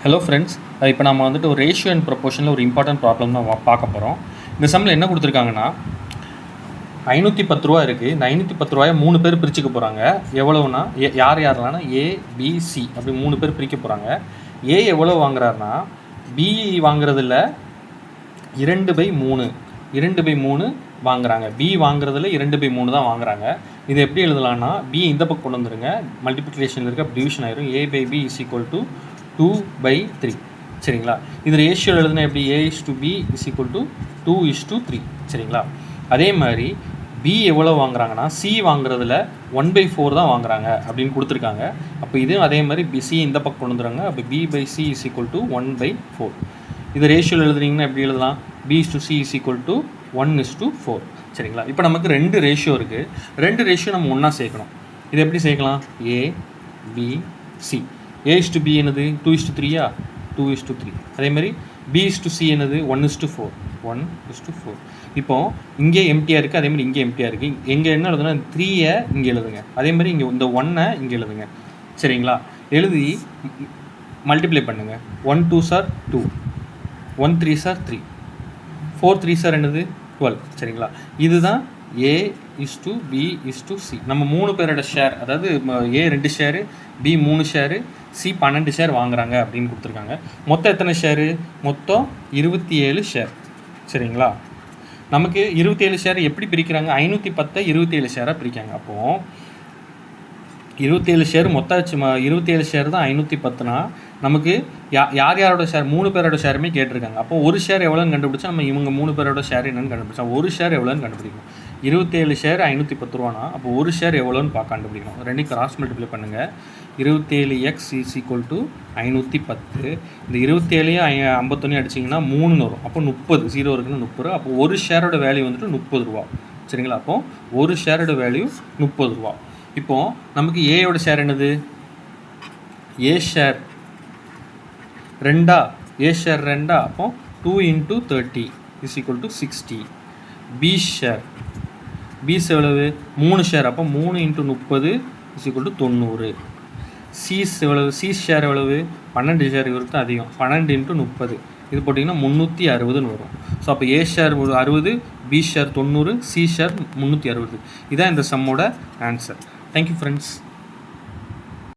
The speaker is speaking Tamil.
ஹலோ ஃப்ரெண்ட்ஸ், இப்போ நம்ம வந்துட்டு ஒரு ரேஷியோ அண்ட் ப்ரொபோர்ஷனில் ஒரு இம்பார்ட்டன்ட் ப்ராப்ளம் தான் பார்க்க போகிறோம். இந்த சம்மில் என்ன கொடுத்துருக்காங்கன்னா 510 ரூபா இருக்குது. இந்த 510 ரூபாயை 3 பேர் பிரிச்சுக்க போகிறாங்க. எவ்வளோனா யாரெல்லாம்னா ஏ, பி, சி அப்படி 3 பேர் பிரிக்க போகிறாங்க. ஏ எவ்வளோ வாங்குறாருனா பி வாங்குறதுல 2/3 வாங்குறாங்க. பி வாங்குறதுல 2/3 தான் வாங்குறாங்க. இது எப்படி எழுதலாம்னா பி இந்த பக்கம் கொண்டு வந்துருங்க, மல்டிப்ளிகேஷனில் இருக்க டிவிஷன் ஆயிரும். A/B = 2/3. சரிங்களா? இது ரேஷியோ எழுதுனா எப்படி A/B = 2:3. சரிங்களா? அதே மாதிரி பி எவ்வளோ வாங்குறாங்கன்னா சி வாங்குறதுல 1/4 தான் வாங்குறாங்க அப்படின்னு கொடுத்துருக்காங்க. அப்போ இதுவும் அதே மாதிரி சி இந்த பக்கம் கொண்டு வந்துடுறாங்க. அப்போ B/C = 1/4. இது ரேஷியோ எழுதுனீங்கன்னா எப்படி எழுதலாம்? B/C = 1:4. சரிங்களா? இப்போ நமக்கு 2 ரேஷியோ இருக்குது. 2 ரேஷியோ நம்ம ஒன்றா சேர்க்கணும். இது எப்படி சேர்க்கலாம்? A, B, C. A/B என்னது 2:3. 2:3. அதே மாதிரி B/C என்னது 1:4. 1:4. இப்போது இங்கே எம்டியாக இருக்குது, அதே மாதிரி இங்கே எம்டியாக இருக்குது. எங்கே என்ன எழுதுனா 3 இங்கே எழுதுங்க. அதே மாதிரி இங்கே இந்த 1 இங்கே எழுதுங்க. சரிங்களா? எழுதி மல்டிப்ளை பண்ணுங்கள். 1 2s are 2, 1 3s are 3, 4 3s are என்னது 12. சரிங்களா? இதுதான் A/B/C. நம்ம 3 பேரோட ஷேர், அதாவது A 2 share, B 3 share, C 12 share வாங்குறாங்க அப்படின்னு கொடுத்துருக்காங்க. மொத்தம் எத்தனை ஷேரு? மொத்தம் 27 ஷேர். சரிங்களா? நமக்கு 27 ஷேர் எப்படி பிரிக்கிறாங்க? 510 27 ஷேராக பிரிக்காங்க. அப்போது 27 ஷேர் மொத்தம் 27 ஷேர் தான் 510னா நமக்கு யாரோட ஷேர்? 3 பேரோட ஷேருமே கேட்டிருக்காங்க. அப்போ ஒரு ஷேர் எவ்வளோன்னு கண்டுபிடிச்சா நம்ம இவங்க 3 பேரோட ஷேர் என்னென்னு கண்டுபிடிச்சா ஒரு ஷேர் எவ்வளோன்னு கண்டுபிடிக்கணும். 27 ஷேர் 510 ரூபானா அப்போ ஒரு ஷேர் எவ்வளோன்னு கண்டுபிடிக்கணும். ரெண்டையும் கிராஸ் மல்டிப்ளை பண்ணுங்கள். 27x = 510. இந்த 27 51 அடிச்சிங்கன்னா 3 வரும். அப்போ 30, 0 இருக்குன்னு 30. அப்போ ஒரு ஷேரோட வேல்யூ வந்துட்டு 30 ரூபா. சரிங்களா? அப்போது ஒரு ஷேரோட வேல்யூ 30 ரூபா. இப்போது நமக்கு ஏயோட ஷேர் என்னது? ஏ ஷேர் 2. ஏ ஷேர் 2. அப்போ 2 × 30 = 60. பி ஷேர் எவ்வளவு? 3 ஷேர். அப்போ 3 × 30 = 90. சி எவ்வளவு? சி ஷேர் எவ்வளவு? 12 ஷேர். இவருக்கு அதிகம். 12 × 30 இது போட்டிங்கன்னா 360ன்னு வரும். ஸோ அப்போ A share 60, B share 90, C share 360. இதுதான் இந்த சம்மோட ஆன்சர். Thank you friends.